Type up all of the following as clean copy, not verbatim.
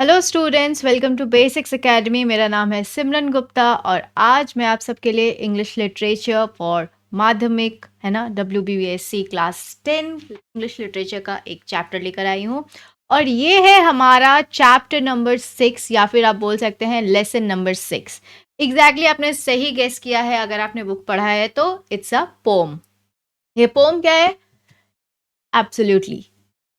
Hello students, welcome to Basics Academy. मेरा नाम है सिमरन गुप्ता और आज मैं आप सबके लिए इंग्लिश लिटरेचर फॉर माध्यमिक है ना WBSC क्लास 10 इंग्लिश लिटरेचर का एक चैप्टर लेकर आई हूँ। और ये है हमारा चैप्टर नंबर 6 या फिर आप बोल सकते हैं लेसन नंबर 6। एग्जैक्टली आपने सही गेस किया है। अगर आपने बुक पढ़ा है तो इट्स अ पोम। ये पोम क्या है? Absolutely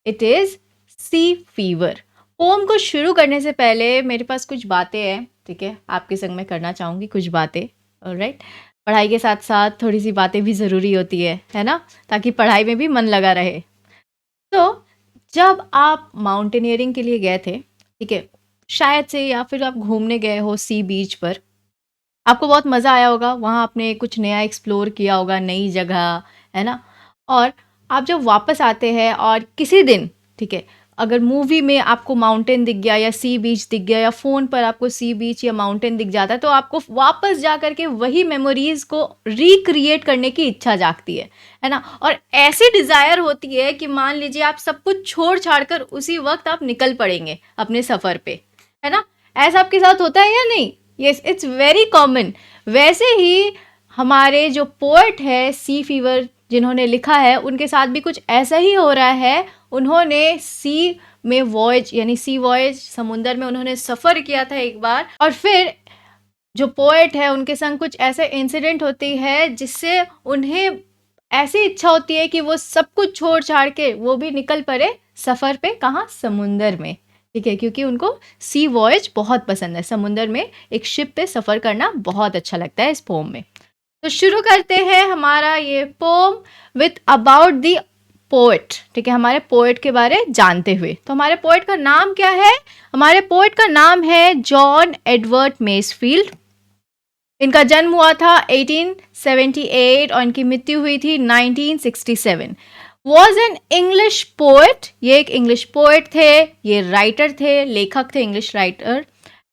it is Sea Fever. Poem को शुरू करने से पहले मेरे पास कुछ बातें हैं, ठीक है, आपके संग में करना चाहूँगी कुछ बातें। ऑलराइट, पढ़ाई के साथ साथ थोड़ी सी बातें भी ज़रूरी होती है ना, ताकि पढ़ाई में भी मन लगा रहे। तो जब आप माउंटेनियरिंग के लिए गए थे, ठीक है, शायद से, या फिर आप घूमने गए हो सी बीच पर, आपको बहुत मज़ा आया होगा, वहाँ आपने कुछ नया एक्सप्लोर किया होगा, नई जगह, है ना। और आप जब वापस आते हैं और किसी दिन, ठीक है, अगर मूवी में आपको माउंटेन दिख गया या सी बीच दिख गया या फ़ोन पर आपको सी बीच या माउंटेन दिख जाता है, तो आपको वापस जा कर के वही मेमोरीज़ को रिक्रिएट करने की इच्छा जागती है ना। और ऐसी डिज़ायर होती है कि मान लीजिए आप सब कुछ छोड़ छाड़ कर उसी वक्त आप निकल पड़ेंगे अपने सफ़र पे, है ना। ऐसा आपके साथ होता है या नहीं? Yes, it's very common. वैसे ही हमारे जो पोएट है सी फीवर जिन्होंने लिखा है, उनके साथ भी कुछ ऐसा ही हो रहा है। उन्होंने सी में वॉयज यानी सी वॉयज, समुंदर में उन्होंने सफ़र किया था एक बार, और फिर जो पोएट है उनके संग कुछ ऐसे इंसिडेंट होती है जिससे उन्हें ऐसी इच्छा होती है कि वो सब कुछ छोड़ छाड़ के वो भी निकल पड़े सफ़र पे। कहाँ? समुंदर में, ठीक है, क्योंकि उनको सी वॉयज बहुत पसंद है। समुंदर में एक शिप पे सफ़र करना बहुत अच्छा लगता है इस पोम में। तो शुरू करते हैं हमारा ये poem with about the poet, ठीक है, हमारे पोएट के बारे जानते हुए। तो हमारे पोएट का नाम क्या है? हमारे पोएट का नाम है जॉन एडवर्ड मेसफील्ड। इनका जन्म हुआ था 1878 और इनकी मृत्यु हुई थी 1967। वॉज एन इंग्लिश पोएट, ये एक इंग्लिश पोएट थे, ये राइटर थे, लेखक थे, English writer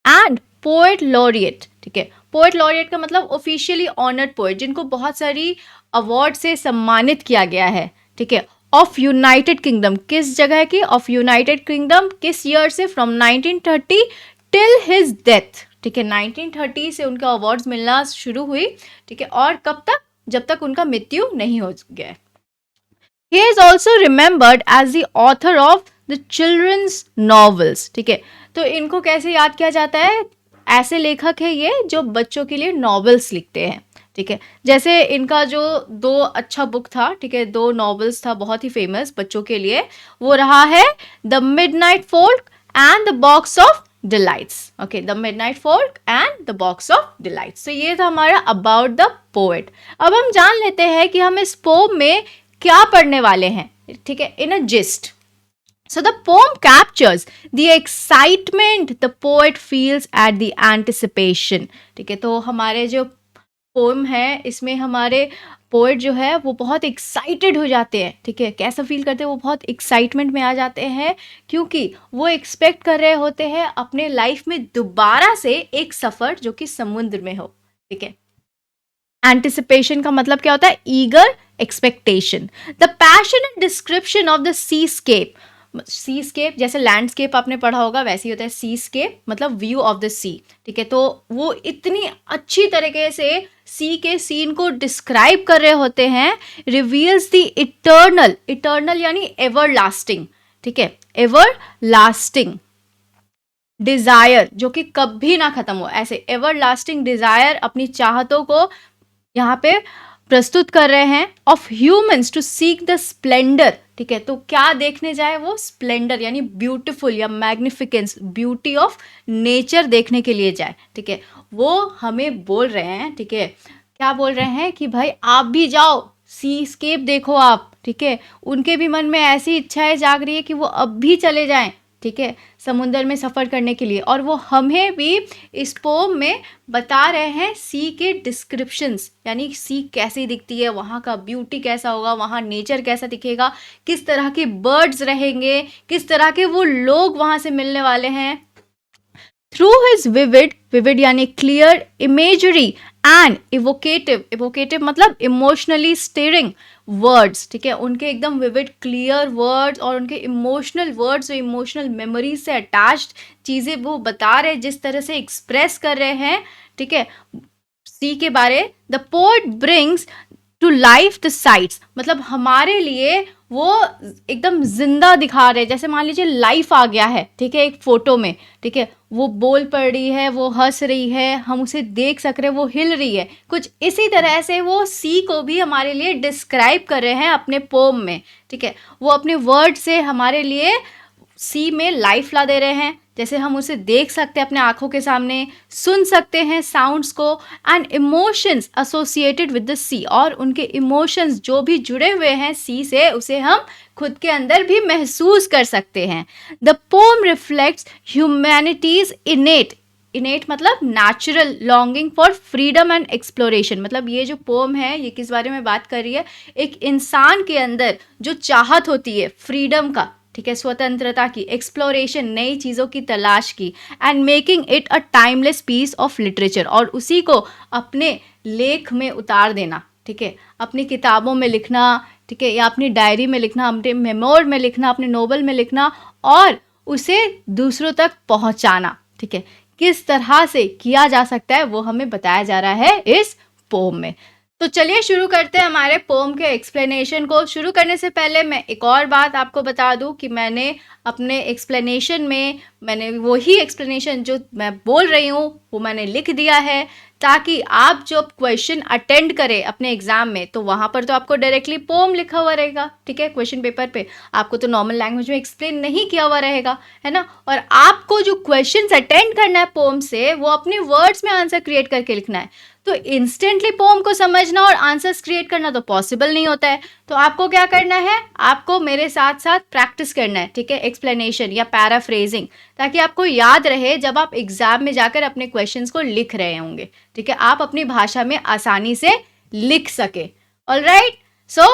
and poet laureate, ठीक है। पोएट लॉरिएट का मतलब ऑफिशियली ऑनर्ड पोएट, जिनको बहुत सारी अवार्ड से सम्मानित किया गया है, ठीक है, ऑफ यूनाइटेड किंगडम। किस जगह की? Of United kingdom. किस ईयर से? फ्रॉम 1930 टिल हिज डेथ, ठीक है, 1930 से उनका अवार्ड्स मिलना शुरू हुई, ठीक है, और कब तक? जब तक उनका मृत्यु नहीं हो गया। He is also remembered as the author of the children's novels, ठीक है। तो इनको कैसे याद किया जाता है? ऐसे लेखक है ये जो बच्चों के लिए नॉवेल्स लिखते हैं, ठीक है। जैसे इनका जो दो अच्छा बुक था, ठीक है, दो नॉवेल्स था बहुत ही फेमस बच्चों के लिए, वो रहा है the midnight folk and the box of delights. Okay, the midnight folk and the box of delights. तो ये था हमारा अबाउट द पोएट। अब हम जान लेते हैं कि हम इस पोम में क्या पढ़ने वाले हैं, ठीक है, in a gist. So the poem captures the excitement the poet feels at the anticipation, ठीक है। तो हमारे जो पोम है इसमें हमारे पोएट जो है वो बहुत एक्साइटेड हो जाते हैं, ठीक है। कैसा फील करते हैं? वो बहुत एक्साइटमेंट में आ जाते हैं, क्योंकि वो एक्सपेक्ट कर रहे होते हैं अपने लाइफ में दोबारा से एक सफ़र जो कि समुद्र में हो, ठीक है। एंटिसिपेशन का मतलब क्या होता है? Eager expectation. The passionate description of the seascape. Seascape जैसे लैंडस्केप आपने पढ़ा होगा, वैसे ही होता है सीस्केप, मतलब व्यू ऑफ द सी, ठीक है। तो वो इतनी अच्छी तरीके से सी के सीन को डिस्क्राइब कर रहे होते हैं। रिवील्स द इटर्नल, इटर्नल यानी एवर लास्टिंग, ठीक है, एवर लास्टिंग डिजायर जो कि कभी ना खत्म हो, ऐसे एवर लास्टिंग डिजायर अपनी चाहतों को यहाँ पे प्रस्तुत कर रहे हैं। Of humans to seek the splendour, ठीक है। तो क्या देखने जाए? वो स्प्लेंडर यानी ब्यूटीफुल या मैग्निफिकेंस, ब्यूटी ऑफ नेचर देखने के लिए जाए, ठीक है। वो हमें बोल रहे हैं, ठीक है, क्या बोल रहे हैं कि भाई आप भी जाओ, सीस्केप देखो आप, ठीक है। उनके भी मन में ऐसी इच्छाएं जाग रही है कि वो अब भी चले जाएं, ठीक है, समुंदर में सफ़र करने के लिए। और वो हमें भी इस पोम में बता रहे हैं सी के डिस्क्रिप्शंस, यानी सी कैसी दिखती है, वहाँ का ब्यूटी कैसा होगा, वहाँ नेचर कैसा दिखेगा, किस तरह के बर्ड्स रहेंगे, किस तरह के वो लोग वहाँ से मिलने वाले हैं। थ्रू हिज विविड, विविड यानी clear imagery and evocative, evocative मतलब इमोशनली स्टीरिंग वर्ड्स, ठीक है, उनके एकदम विविड क्लियर वर्ड्स और उनके इमोशनल वर्ड्स जो इमोशनल मेमोरी से अटैच्ड चीज़ें वो बता रहे हैं, जिस तरह से एक्सप्रेस कर रहे हैं, ठीक है, सी के बारे। The poet brings to life the sights, मतलब हमारे लिए वो एकदम जिंदा दिखा रहे हैं, जैसे मान लीजिए लाइफ आ गया है, ठीक है, एक फोटो में, ठीक है, वो बोल पड़ रही है, वो हंस रही है, हम उसे देख सक रहे हैं, वो हिल रही है, कुछ इसी तरह से वो सी को भी हमारे लिए डिस्क्राइब कर रहे हैं अपने पोम में, ठीक है, वो अपने वर्ड से हमारे लिए सी में लाइफ ला दे रहे हैं, जैसे हम उसे देख सकते हैं अपने आंखों के सामने, सुन सकते हैं साउंड्स को, and emotions associated with the sea, और उनके इमोशंस जो भी जुड़े हुए हैं सी से, उसे हम खुद के अंदर भी महसूस कर सकते हैं। The poem reflects humanity's innate, innate मतलब natural longing for freedom and exploration, मतलब ये जो पोम है ये किस बारे में बात कर रही है, एक इंसान के अंदर जो चाहत होती है फ्रीडम का, ठीक है, स्वतंत्रता की, एक्सप्लोरेशन, नई चीज़ों की तलाश की, and making it a timeless piece of literature, और उसी को अपने लेख में उतार देना, ठीक है, अपनी किताबों में लिखना, ठीक है, या अपनी डायरी में लिखना, अपने मेमोर में लिखना, अपने नोवेल में लिखना, और उसे दूसरों तक पहुंचाना, ठीक है, किस तरह से किया जा सकता है वो हमें बताया जा रहा है इस पोम में। तो चलिए शुरू करते हैं हमारे पोम के एक्सप्लेनेशन को। शुरू करने से पहले मैं एक और बात आपको बता दूं कि मैंने अपने एक्सप्लेनेशन में मैंने वही एक्सप्लेनेशन जो मैं बोल रही हूँ वो मैंने लिख दिया है, ताकि आप जब क्वेश्चन अटेंड करें अपने एग्जाम में तो वहाँ पर तो आपको डायरेक्टली पोम लिखा हुआ रहेगा, ठीक है, क्वेश्चन पेपर पे आपको तो नॉर्मल लैंग्वेज में एक्सप्लेन नहीं किया हुआ रहेगा, है ना, और आपको जो क्वेश्चन अटेंड करना है पोम से वो अपने वर्ड्स में आंसर क्रिएट करके लिखना है। तो इंस्टेंटली पोम को समझना और आंसर्स क्रिएट करना तो पॉसिबल नहीं होता है, तो आपको क्या करना है, आपको मेरे साथ साथ प्रैक्टिस करना है, ठीक है, एक्सप्लेनेशन या पैराफ्रेजिंग, ताकि आपको याद रहे जब आप एग्जाम में जाकर अपने क्वेश्चंस को लिख रहे होंगे, ठीक है, आप अपनी भाषा में आसानी से लिख सके। ऑलराइट, सो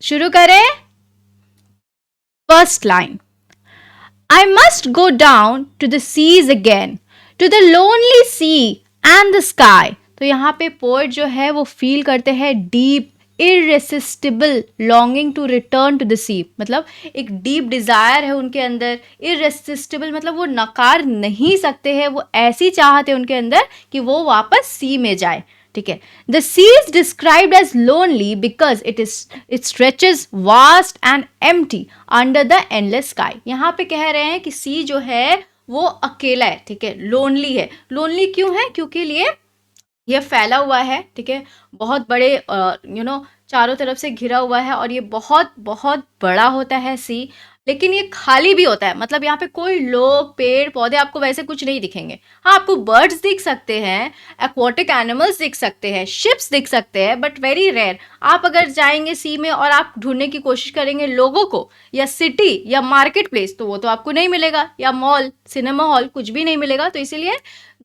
शुरू करें। First line, I must go down to the seas again, to the lonely sea and the sky. तो यहाँ पे पोएट जो है वो फील करते हैं deep irresistible longing to return to the sea, मतलब एक डीप डिज़ायर है उनके अंदर, इररेसिस्टिबल मतलब वो नकार नहीं सकते हैं, वो ऐसी चाहत है उनके अंदर कि वो वापस सी में जाए, ठीक है। The sea is described as lonely because it stretches vast and empty under the endless sky. यहाँ पे कह रहे हैं कि सी जो है वो अकेला है, ठीक है, लोनली है। लोनली क्यों है? क्योंकि ये फैला हुआ है, ठीक है, बहुत बड़े चारों तरफ से घिरा हुआ है, और ये बहुत बहुत बड़ा होता है सी, लेकिन ये खाली भी होता है, मतलब यहाँ पे कोई लोग, पेड़ पौधे आपको वैसे कुछ नहीं दिखेंगे। हाँ, आपको बर्ड्स दिख सकते हैं, एक्वाटिक एनिमल्स दिख सकते हैं, शिप्स दिख सकते हैं, बट वेरी रेयर। आप अगर जाएंगे सी में और आप ढूंढने की कोशिश करेंगे लोगों को, या सिटी या मार्केट प्लेस, तो वो तो आपको नहीं मिलेगा, या मॉल, सिनेमा हॉल, कुछ भी नहीं मिलेगा। तो इसीलिए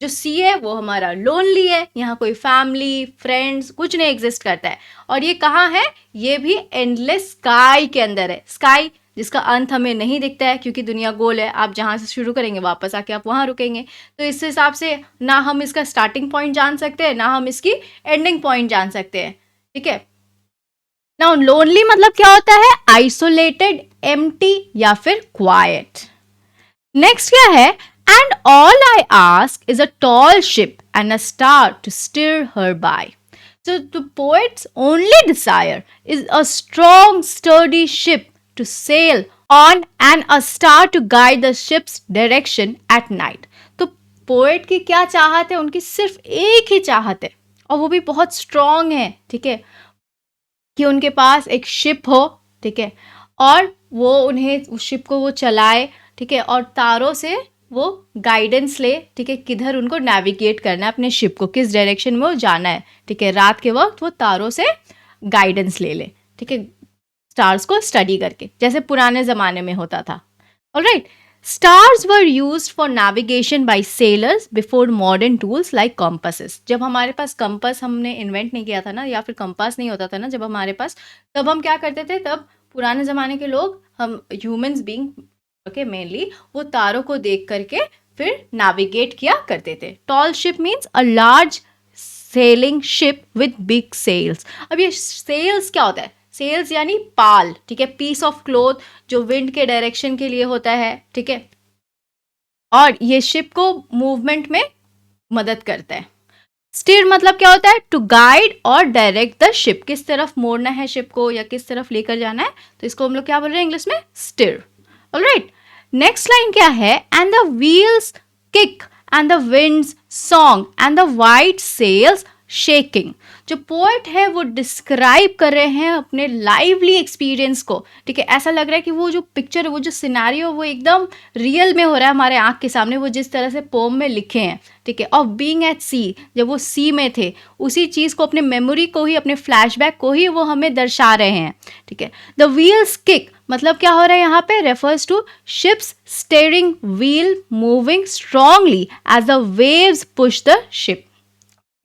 जो सी है वो हमारा लोनली है, यहाँ कोई फैमिली फ्रेंड्स कुछ नहीं एग्जिस्ट करता है। और ये कहाँ है? ये भी एंडलेस स्काई के अंदर है। स्काई जिसका अंत हमें नहीं दिखता है, क्योंकि दुनिया गोल है, आप जहाँ से शुरू करेंगे वापस आके आप वहाँ रुकेंगे। तो इस हिसाब से ना हम इसका स्टार्टिंग पॉइंट जान सकते हैं, ना हम इसकी एंडिंग पॉइंट जान सकते हैं, ठीक है। नाउ लोनली मतलब क्या होता है? आइसोलेटेड, एम्प्टी या फिर क्वाइट। नेक्स्ट क्या है? And all I ask is a tall ship and a star to steer her by. So the poet's only desire is a strong, sturdy ship to sail on and a star to guide the ship's direction at night. तो poet की क्या चाहत है? उनकी सिर्फ एक ही चाहत है, और वो भी बहुत स्ट्रॉन्ग है, ठीक है, कि उनके पास एक शिप हो, ठीक है, और वो उन्हें उस शिप को वो चलाए, ठीक है, और तारों से वो गाइडेंस ले, ठीक है, किधर उनको नेविगेट करना है अपने शिप को, किस डायरेक्शन में वो जाना है, ठीक है, रात के वक्त वो तारों से गाइडेंस ले ले, ठीक है, स्टार्स को स्टडी करके, जैसे पुराने ज़माने में होता था। Alright, stars were used for navigation by sailors before modern tools like compasses. जब हमारे पास कंपास हमने इन्वेंट नहीं किया था ना, या फिर कंपास नहीं होता था ना जब हमारे पास, तब हम क्या करते थे? तब पुराने ज़माने के लोग, हम ह्यूमंस बीइंग, ओके, मेनली वो तारों को देख करके फिर नेविगेट किया करते थे। Tall ship means a large sailing ship with big sails. अब ये सेल्स क्या होता है? सेल्स यानी पाल, ठीक है, पीस ऑफ क्लोथ जो विंड के डायरेक्शन के लिए होता है, ठीक है, और ये शिप को मूवमेंट में मदद करता है। स्टीयर मतलब क्या होता है? टू गाइड और डायरेक्ट द शिप, किस तरफ मोड़ना है शिप को या किस तरफ लेकर जाना है, तो इसको हम लोग क्या बोल रहे हैं इंग्लिश में? स्टीयर। ऑलराइट, नेक्स्ट लाइन क्या है? And the wheels kick and the winds song and the white sails shaking. जो पोएट है वो डिस्क्राइब कर रहे हैं अपने लाइवली एक्सपीरियंस को, ठीक है, ऐसा लग रहा है कि वो जो पिक्चर, वो जो सिनेरियो वो एकदम रियल में हो रहा है हमारे आंख के सामने, वो जिस तरह से पोम में लिखे हैं, ठीक है। ऑफ बीइंग एट सी, जब वो सी में थे, उसी चीज़ को, अपने मेमोरी को ही, अपने फ्लैशबैक को ही वो हमें दर्शा रहे हैं, ठीक है। द व्हील्स किक मतलब क्या हो रहा है यहाँ पे? Refers to ships steering wheel moving strongly as the waves push the ship,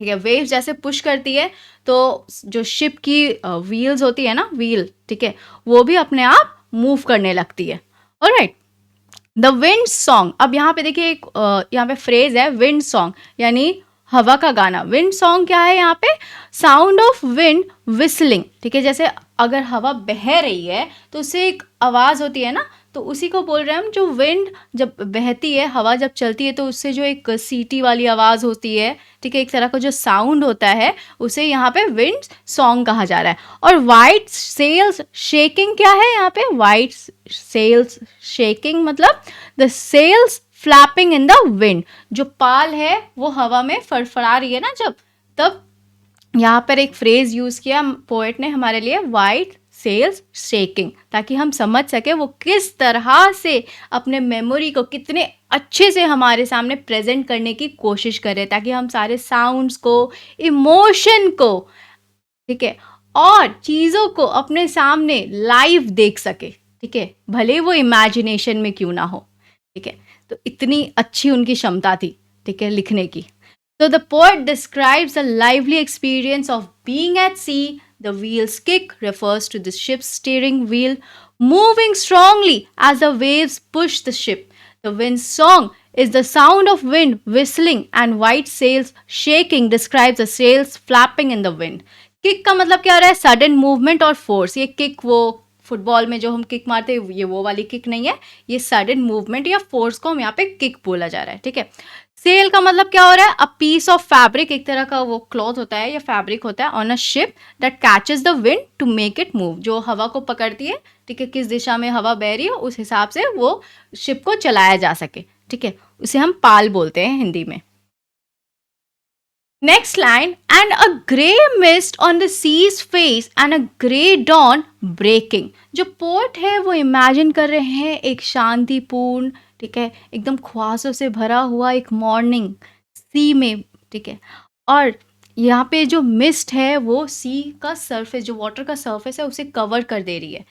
ठीक है। वेव्स जैसे पुश करती है तो जो शिप की व्हील्स होती है ना, व्हील, ठीक है, वो भी अपने आप मूव करने लगती है। ऑलराइट, द विंड सॉन्ग, अब यहाँ पे देखिए एक यहाँ पे फ्रेज है विंड सॉन्ग, यानी हवा का गाना। विंड सॉन्ग क्या है यहाँ पे? साउंड ऑफ विंड विस्लिंग, ठीक है, जैसे अगर हवा बह रही है तो उससे एक आवाज़ होती है ना, तो उसी को बोल रहे हैं हम। जो विंड जब बहती है, हवा जब चलती है, तो उससे जो एक सीटी वाली आवाज़ होती है, ठीक है, एक तरह का जो साउंड होता है, उसे यहाँ पे विंड सॉन्ग कहा जा रहा है। और वाइट सेल्स शेकिंग क्या है यहाँ पे? वाइट सेल्स शेकिंग मतलब the sails flapping in the wind, जो पाल है वो हवा में फड़फड़ा रही है ना जब, तब यहाँ पर एक फ्रेज यूज़ किया पोएट ने हमारे लिए, वाइट सेल्स शेकिंग, ताकि हम समझ सके वो किस तरह से अपने मेमोरी को कितने अच्छे से हमारे सामने प्रेजेंट करने की कोशिश करें, ताकि हम सारे साउंड्स को, इमोशन को, ठीक है, और चीज़ों को अपने सामने लाइव देख सके, ठीक है, भले वो इमेजिनेशन में क्यों ना हो, ठीक है। तो इतनी अच्छी उनकी क्षमता थी, ठीक है, लिखने की। So the poet describes a lively experience of being at sea. The wheel's kick refers to the ship's steering wheel moving strongly as the waves push the ship. The wind's song is the sound of wind whistling, and white sails shaking describes the sails flapping in the wind. Kick का मतलब क्या हो रहा है? Sudden movement और force. ये kick, वो football में जो हम किक मारते हैं, ये वो वाली किक नहीं है, ये सडन मूवमेंट या फोर्स को हम यहाँ पे किक बोला जा रहा है, ठीक है। सेल का मतलब क्या हो रहा है? अ पीस ऑफ फैब्रिक, एक तरह का वो क्लॉथ होता है या फैब्रिक होता है, on a ship that catches the wind to make it move, जो हवा को पकड़ती है, ठीक है, किस दिशा में हवा बह रही है उस हिसाब से वो शिप को चलाया जा सके, ठीक है, उसे हम पाल बोलते हैं हिंदी में। Next line, and a grey mist on the sea's face and a grey dawn breaking. जो पोर्ट है वो इमेजिन कर रहे हैं एक शांतिपूर्ण, ठीक है, एकदम ख्वासों से भरा हुआ एक मॉर्निंग सी में, ठीक है, और यहाँ पे जो मिस्ट है वो सी का सरफेस, जो वाटर का सरफेस है, उसे कवर कर दे रही है।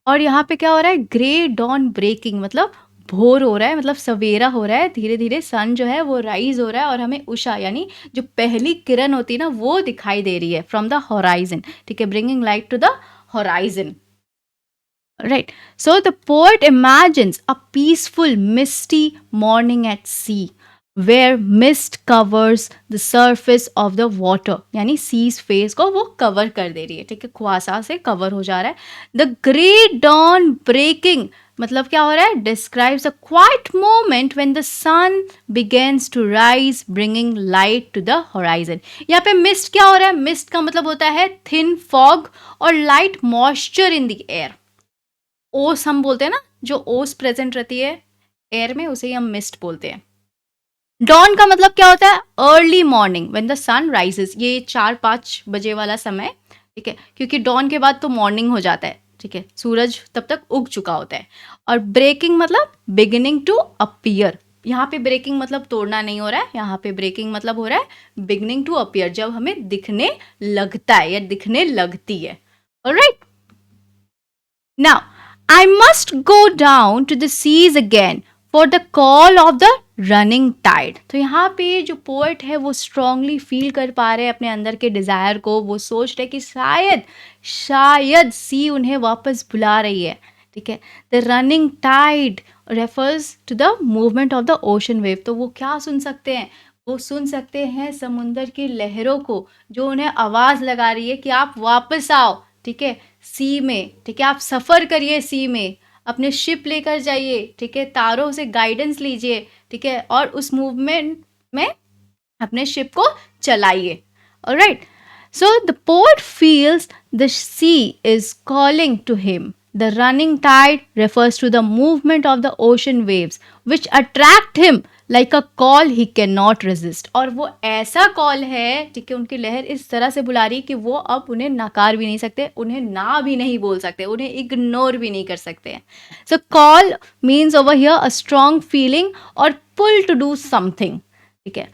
और यहाँ पे क्या हो रहा है? ग्रे डॉन ब्रेकिंग मतलब भोर हो रहा है, मतलब सवेरा हो रहा है, धीरे धीरे सन जो है वो राइज हो रहा है, और हमें उषा यानी जो पहली किरण होती है ना, वो दिखाई दे रही है फ्रॉम द होराइजन, ठीक है, bringing light to the horizon. Right. So the poet imagines a peaceful, misty morning at sea where mist covers the surface of the water. यानी sea's face को वो cover कर दे रही है, ठीक है, कुआसा से cover हो जा रहा है। The grey dawn breaking मतलब क्या हो रहा है? Describes a quiet moment when the sun begins to rise, bringing light to the horizon. यहाँ पे mist क्या हो रहा है? Mist का मतलब होता है thin fog और light moisture in the air. ओस हम बोलते हैं ना, जो ओस प्रेजेंट रहती है एयर में, उसे ही हम मिस्ट बोलते हैं। डॉन का मतलब क्या होता है? Early morning when the sun rises, ये 4-5 बजे वाला समय, ठीक है, क्योंकि डॉन के बाद तो मॉर्निंग हो जाता है, ठीक है, सूरज तब तक उग चुका होता है। और ब्रेकिंग मतलब बिगिनिंग टू अपीयर, यहाँ पे ब्रेकिंग मतलब तोड़ना नहीं हो रहा है, यहाँ पे ब्रेकिंग मतलब हो रहा है बिगिनिंग टू अपीयर, जब हमें दिखने लगता है या दिखने लगती है। Alright, now I must go down to the seas again for the call of the running tide. तो यहाँ पे जो पोएट है वो स्ट्रांगली फील कर पा रहे हैं अपने अंदर के डिज़ायर को, वो सोच रहे कि शायद सी उन्हें वापस बुला रही है, ठीक है। The running tide refers to the movement of the ocean wave, तो वो क्या सुन सकते हैं? वो सुन सकते हैं समुंदर की लहरों को जो उन्हें आवाज़ लगा रही है कि आप वापस आओ, ठीक है, सी में, ठीक है, आप सफ़र करिए सी में, अपने शिप लेकर जाइए, ठीक है, तारों से गाइडेंस लीजिए, ठीक है, और उस मूवमेंट में अपने शिप को चलाइए. Alright, so the poet feels the sea is calling to him. The running tide refers to the movement of the ocean waves which attract him like a call he cannot resist. और वो ऐसा call है, ठीक है, उनकी लहर इस तरह से बुला रही है कि वो अब उन्हें नकार भी नहीं सकते, उन्हें ना भी नहीं बोल सकते, उन्हें इग्नोर भी नहीं कर सकते हैं. So call means over here a strong feeling or pull to do something, ठीक है.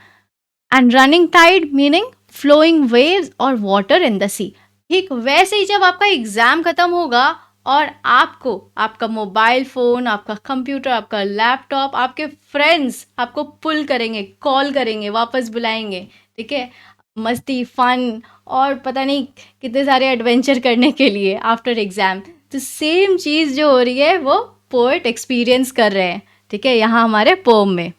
And running tide meaning flowing waves और वाटर इन द सी. ठीक वैसे ही जब आपका एग्जाम खत्म होगा और आपको आपका मोबाइल फ़ोन, आपका कंप्यूटर, आपका लैपटॉप, आपके फ्रेंड्स आपको पुल करेंगे, कॉल करेंगे, वापस बुलाएंगे, ठीक है, मस्ती, फन और पता नहीं कितने सारे एडवेंचर करने के लिए आफ्टर एग्ज़ाम. तो सेम चीज़ जो हो रही है वो पोएट एक्सपीरियंस कर रहे हैं, ठीक है, यहाँ हमारे पोम में.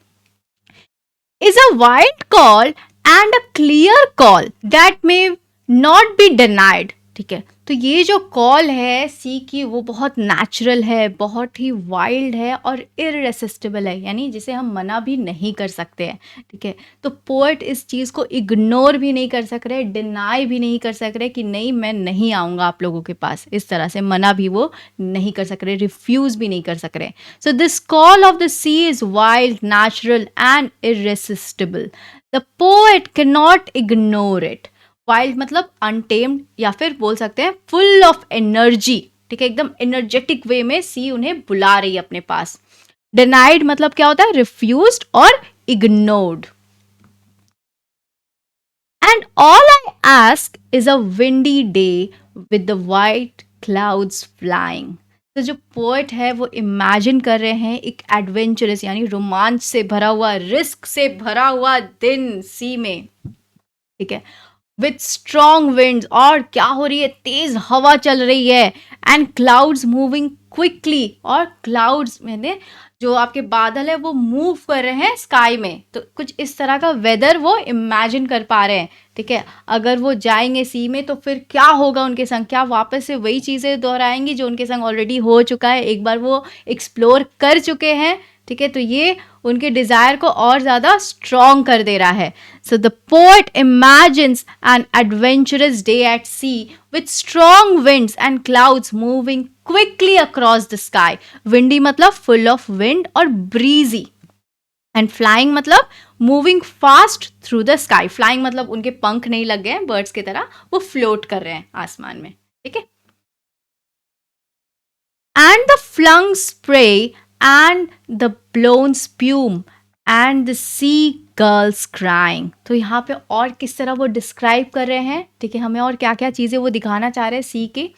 Is a wild call and a clear call that may not be denied. ठीक है, तो ये जो कॉल है सी की वो बहुत नेचुरल है, बहुत ही वाइल्ड है और इररेसिस्टिबल है, यानी जिसे हम मना भी नहीं कर सकते हैं. ठीक है, तो पोएट इस चीज़ को इग्नोर भी नहीं कर सक रहे, डिनाई भी नहीं कर सक रहे कि नहीं मैं नहीं आऊँगा आप लोगों के पास, इस तरह से मना भी वो नहीं कर सक रहे, रिफ्यूज़ भी नहीं कर सक रहे. So this call of the sea is wild, natural and irresistible. The poet can not ignore it. Wild मतलब अनटेम्ड या फिर बोल सकते हैं फुल ऑफ एनर्जी. ठीक है, एकदम एनर्जेटिक वे में सी उन्हें बुला रही है अपने पास. डिनाइड मतलब क्या होता है, रिफ्यूज्ड और ignored. And all I ask is a windy day with the white clouds flying. तो जो पोएट है वो इमेजिन कर रहे हैं एक एडवेंचरस यानी रोमांच से भरा हुआ, रिस्क से भरा हुआ दिन सी में. ठीक है, विथ स्ट्रॉन्ग विंड्स, और क्या हो रही है, तेज हवा चल रही है. एंड क्लाउड्स मूविंग क्विकली, और क्लाउड्स में जो आपके बादल है वो मूव कर रहे हैं स्काई में. तो कुछ इस तरह का वेदर वो इमेजिन कर पा रहे हैं. ठीक है, अगर वो जाएंगे सी में तो फिर क्या होगा उनके संग, क्या वापस से वही चीज़ें दोहराएंगी जो उनके संग ऑलरेडी हो चुका है, एक बार वो एक्सप्लोर कर चुके हैं. ठीक है, तो ये उनके डिज़ायर को और ज़्यादा स्ट्रॉन्ग कर दे रहा है. So the poet imagines an adventurous day at sea with strong winds and clouds moving quickly across the sky. Windy मतलब फुल ऑफ विंड और ब्रीजी, एंड फ्लाइंग मतलब moving fast through the sky. Flying मतलब उनके पंख नहीं लग गए हैं बर्ड्स की तरह, वो फ्लोट कर रहे हैं आसमान में. ठीक है, and the flung spray and the blown spume and the seagulls crying. तो यहाँ पे और किस तरह वो डिस्क्राइब कर रहे हैं, ठीक है, हमें और क्या क्या चीज़ें वो दिखाना चाह रहे हैं सी के.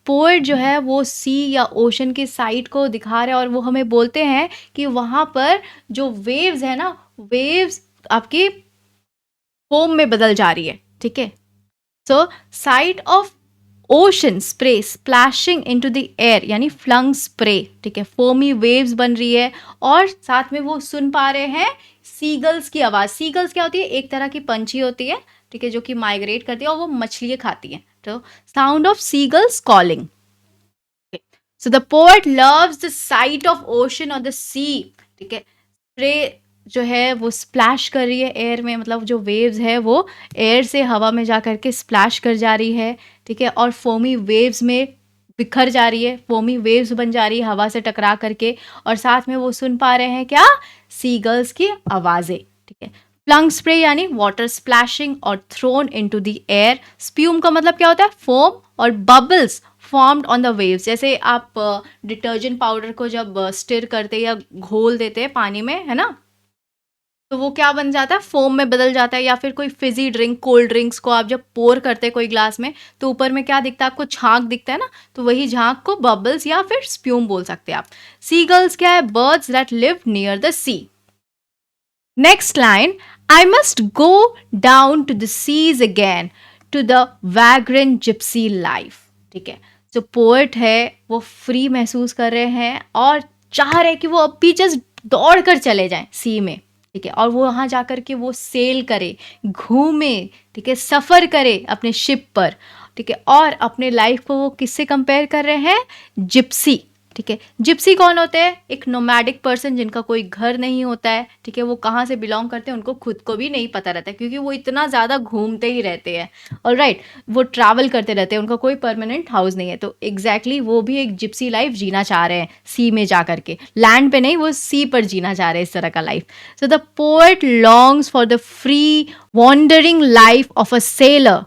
पोएट जो है वो सी या ओशन के साइड को दिखा रहे हैं और वो हमें बोलते हैं कि वहाँ पर जो वेव्स है ना, वेव्स आपकी फोम में बदल जा रही है. ठीक है, so side of ocean spray splashing into the air यानी फ्लंग स्प्रे. ठीक है, फोमी वेव्स बन रही है और साथ में वो सुन पा रहे हैं सीगल्स की आवाज़. सीगल्स क्या होती है, एक तरह की पंछी होती है, ठीक है, जो कि माइग्रेट करती है और वो मछलियाँ खाती हैं. तो sound of seagulls calling. So the poet loves the site of ocean और द सी. ठीक है, स्प्रे जो है वो स्प्लैश कर रही है एयर में, मतलब जो वेव्स है वो एयर से हवा में जा करके स्प्लैश कर जा रही है. ठीक है, और फोमी वेव्स में बिखर जा रही है, फोमी वेव्स बन जा रही है हवा से टकरा करके, और साथ में वो सुन पा रहे हैं क्या, सीगल्स की आवाज़ें. ठीक है, फ्लंग स्प्रे यानी वाटर स्प्लैशिंग और थ्रोन इनटू द एयर. स्प्यूम का मतलब क्या होता है, फोम, और bubbles formed on the waves. जैसे आप डिटर्जेंट पाउडर को जब स्टिर करते या घोल देते हैं पानी में, है ना, तो वो क्या बन जाता है, फोम में बदल जाता है. या फिर कोई फिजी ड्रिंक, कोल्ड ड्रिंक्स को आप जब पोर करते हैं कोई ग्लास में तो ऊपर में क्या दिखता है आपको, झाग दिखता है ना, तो वही झाग को बबल्स या फिर स्प्यूम बोल सकते हैं आप. सीगल्स क्या है, birds that live near the sea. Next line, I must go down to the seas again to the vagrant gypsy life. ठीक है, जो पोएट है वो फ्री महसूस कर रहे हैं और चाह रहे हैं कि वो अब भी जस्ट दौड़ कर चले जाएं सी में. ठीक है, और वो वहाँ जाकर के वो सेल करे, घूमे, ठीक है, सफ़र करे अपने शिप पर, ठीक है, और अपने लाइफ को वो किससे कंपेयर कर रहे हैं? जिप्सी, ठीक है। जिप्सी कौन होते हैं? एक नोमैडिक पर्सन जिनका कोई घर नहीं होता है, ठीक है, वो कहाँ से बिलोंग करते हैं उनको खुद को भी नहीं पता रहता है, क्योंकि वो इतना ज़्यादा घूमते ही रहते हैं, ऑलराइट, वो ट्रैवल करते रहते हैं, उनका कोई परमानेंट हाउस नहीं है। तो एग्जैक्टली वो भी एक जिप्सी लाइफ जीना चाह रहे हैं, सी में जा करके, लैंड पे नहीं, वो सी पर जीना चाह रहे हैं, इस तरह का life. So the poet longs for the free wandering life of a sailor.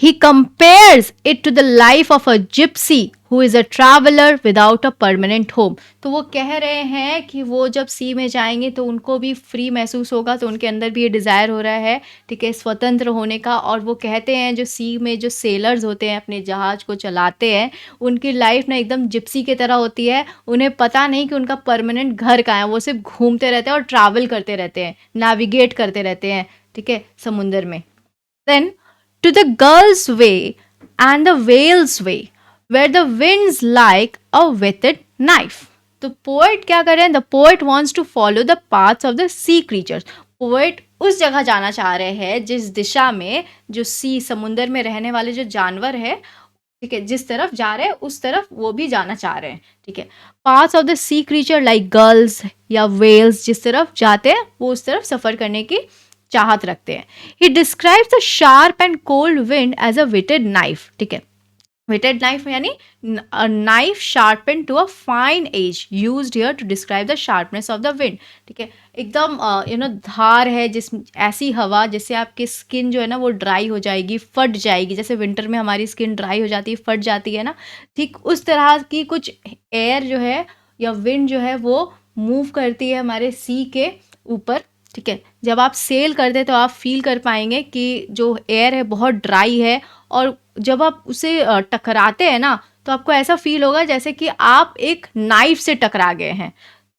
He compares it to the life of a gypsy who is a traveler without a permanent home. तो वो कह रहे हैं कि वो जब सी में जाएंगे तो उनको भी फ्री महसूस होगा, तो उनके अंदर भी ये डिज़ायर हो रहा है, ठीक है, स्वतंत्र होने का। और वो कहते हैं जो सी में जो सेलर्स होते हैं, अपने जहाज़ को चलाते हैं, उनकी लाइफ ना एकदम जिप्सी की तरह होती है। उन्हें पता नहीं कि उनका परमानेंट घर कहाँ है, वो सिर्फ घूमते रहते हैं और ट्रैवल करते रहते हैं, नेविगेट करते रहते हैं, ठीक है, समुंदर में। Then to the Gulf's way and the whale's way, where the winds like a whetted knife. तो पोएट क्या कर रहे हैं? The poet wants to follow the paths of the sea creatures. Poet उस जगह जाना चाह रहे हैं जिस दिशा में जो सी समुंदर में रहने वाले जो जानवर है, ठीक है, जिस तरफ जा रहे हैं उस तरफ वो भी जाना चाह रहे हैं, ठीक है। Paths of the sea creature like gulls या वेल्स, जिस तरफ जाते हैं वो उस तरफ सफ़र करने की चाहत रखते हैं. He describes the sharp and cold wind as a whetted knife, ठीक है। विटेड नाइफ यानी knife sharpen to a fine edge, used here to describe the sharpness of the wind, ठीक है। एकदम धार है, जिस ऐसी हवा जिससे आपकी स्किन जो है ना वो ड्राई हो जाएगी, फट जाएगी, जैसे विंटर में हमारी स्किन ड्राई हो जाती है, फट जाती है ना, ठीक उस तरह की कुछ एयर जो है या विंड जो है वो मूव करती है हमारे सी के ऊपर, ठीक है। जब आप सेल करते हैं तो आप फील कर पाएंगे कि जो एयर है बहुत ड्राई है, और जब आप उसे टकराते हैं ना तो आपको ऐसा फील होगा जैसे कि आप एक नाइफ से टकरा गए हैं,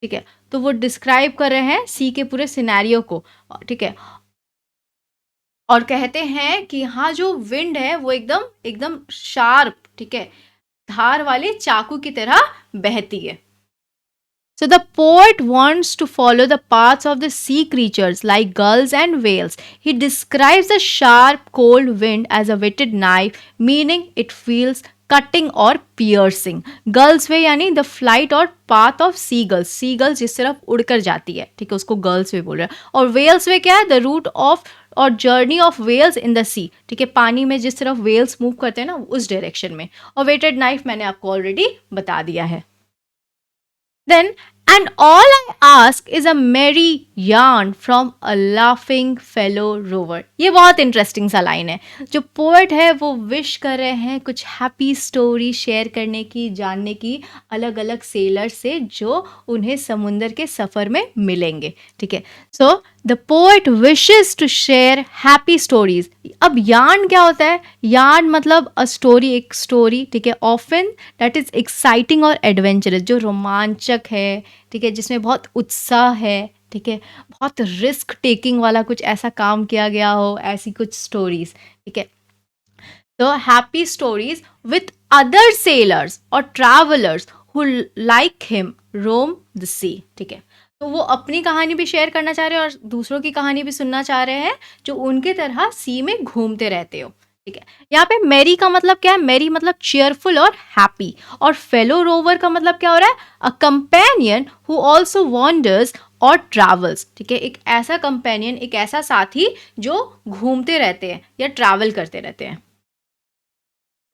ठीक है। तो वो डिस्क्राइब कर रहे हैं सी के पूरे सिनेरियो को, ठीक है, और कहते हैं कि हाँ जो विंड है वो एकदम एकदम शार्प, ठीक है, धार वाले चाकू की तरह बहती है. So the poet wants to follow the paths of the sea creatures like gulls and whales. He describes the sharp, cold wind as a whetted knife, meaning it feels cutting or piercing. Gulls वे यानी the flight और path of seagulls. Seagulls जिस तरफ उड़कर जाती है, ठीक है, उसको गर्ल्स वे बोल रहे हैं. और whales वे क्या है? The route of और journey of whales in the sea, ठीक है, पानी में जिस तरफ वेल्स मूव करते हैं ना उस डायरेक्शन में. और वेटेड नाइफ मैंने आपको ऑलरेडी बता दिया है. Then, and all I ask is a merry yarn from a laughing fellow rover. ये बहुत इंटरेस्टिंग सा लाइन है. जो पोएट है वो विश कर रहे हैं कुछ हैप्पी स्टोरी शेयर करने की, जानने की अलग अलग सेलर से जो उन्हें समुंदर के सफ़र में मिलेंगे, ठीक है. So the poet wishes to share happy stories. अब यार्न क्या होता है? यार्न मतलब अ स्टोरी, एक स्टोरी, ठीक है, ऑफन दैट इज एक्साइटिंग और एडवेंचरस, जो रोमांचक है, ठीक है, जिसमें बहुत उत्साह है, ठीक है, बहुत रिस्क टेकिंग वाला कुछ ऐसा काम किया गया हो, ऐसी कुछ स्टोरीज, ठीक है. तो happy stories with other sailors और travellers who like him roam the sea, ठीक है. तो वो अपनी कहानी भी शेयर करना चाह रहे हैं और दूसरों की कहानी भी सुनना चाह रहे हैं जो उनके तरह सी में घूमते रहते हो, ठीक है. यहाँ पे मैरी का मतलब क्या है? मैरी मतलब चेयरफुल और हैप्पी. और फेलो रोवर का मतलब क्या हो रहा है? A companion who also wanders और ट्रैवल्स, ठीक है. एक ऐसा कंपेनियन, एक ऐसा साथी जो घूमते रहते हैं या ट्रैवल करते रहते हैं.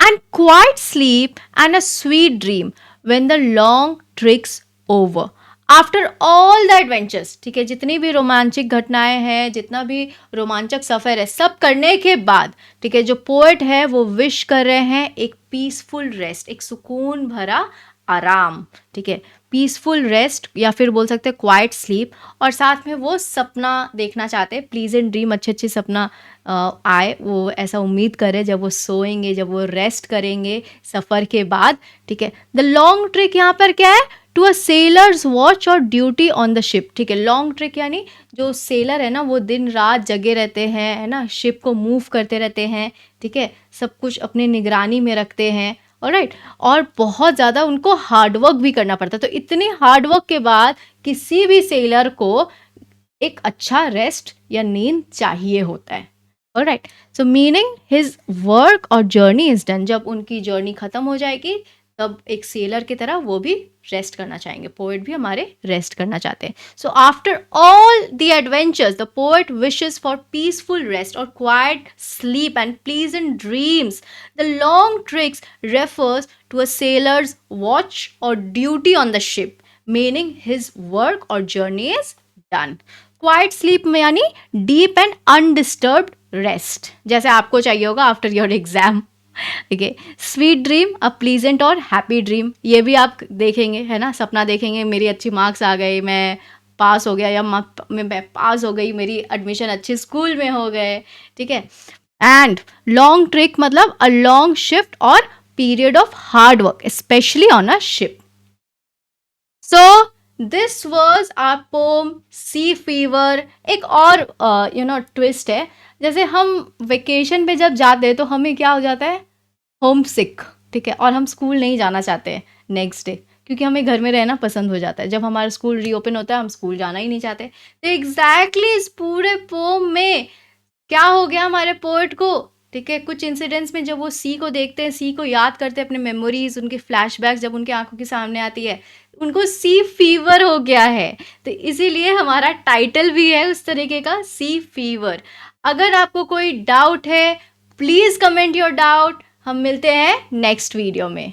And quite sleep and a sweet dream when the long tricks over. After all the adventures, ठीक है, जितनी भी रोमांचक घटनाएं हैं, जितना भी रोमांचक सफ़र है, सब करने के बाद, ठीक है, जो पोएट है वो विश कर रहे हैं एक पीसफुल रेस्ट, एक सुकून भरा आराम, ठीक है, पीसफुल रेस्ट या फिर बोल सकते हैं क्वाइट स्लीप. और साथ में वो सपना देखना चाहते हैं, प्लीजेंट ड्रीम, अच्छे अच्छे सपना आए, वो ऐसा उम्मीद करें जब वो सोएंगे, जब वो रेस्ट करेंगे सफ़र के बाद, ठीक है. द लॉन्ग ट्रिक यहाँ पर क्या है? टू अ सेलर्स वॉच और ड्यूटी ऑन द शिप, ठीक है. लॉन्ग ट्रिक यानी जो सेलर है ना वो दिन रात जगे रहते हैं, है ना, शिप को मूव करते रहते हैं, ठीक है, सब कुछ अपनी निगरानी में रखते हैं, ऑलराइट. और बहुत ज़्यादा उनको हार्डवर्क भी करना पड़ता है. तो इतनी हार्डवर्क के बाद किसी भी सेलर को एक अच्छा रेस्ट या नींद चाहिए होता है। ऑलराइट, सो मीनिंग हिज वर्क और जर्नी इज डन, जब उनकी जर्नी खत्म हो जाएगी तब एक सेलर की तरह वो भी रेस्ट करना चाहेंगे, पोएट भी हमारे रेस्ट करना चाहते हैं। So after all the adventures the poet wishes for peaceful rest और quiet sleep and pleasant dreams. The long trick's refers to a sailor's watch और duty on the ship, meaning his work और journey is done. Quiet sleep में यानी deep and undisturbed rest, जैसे आपको चाहिए होगा after your exam. ठीक है, स्वीट ड्रीम अ प्लीजेंट और हैप्पी ड्रीम, ये भी आप देखेंगे, है ना, सपना देखेंगे मेरी अच्छी मार्क्स आ गए, मैं पास हो गया, या मैं पास हो गई, मेरी एडमिशन अच्छे स्कूल में हो गए। ठीक है, एंड लॉन्ग ट्रिक मतलब अ लॉन्ग शिफ्ट और period of hard work specially on a ship. So this was our poem Sea Fever. एक और ट्विस्ट है, जैसे हम वेकेशन पे जब जाते हैं तो हमें क्या हो जाता है, होम सिक। ठीक है, और हम स्कूल नहीं जाना चाहते हैं नेक्स्ट डे, क्योंकि हमें घर में रहना पसंद हो जाता है। जब हमारा स्कूल रीओपन होता है हम स्कूल जाना ही नहीं चाहते। तो एग्जैक्टली इस पूरे पोम में क्या हो गया हमारे पोएट को। ठीक है, कुछ इंसिडेंट्स में जब वो सी को देखते हैं, सी को याद करते हैं, अपने मेमोरीज, उनके फ्लैशबैक्स जब उनके आंखों के सामने आती है, उनको सी फीवर हो गया है। तो इसीलिए हमारा टाइटल भी है उस तरीके का, सी फीवर। अगर आपको कोई डाउट है प्लीज कमेंट योर डाउट। हम मिलते हैं नेक्स्ट वीडियो में।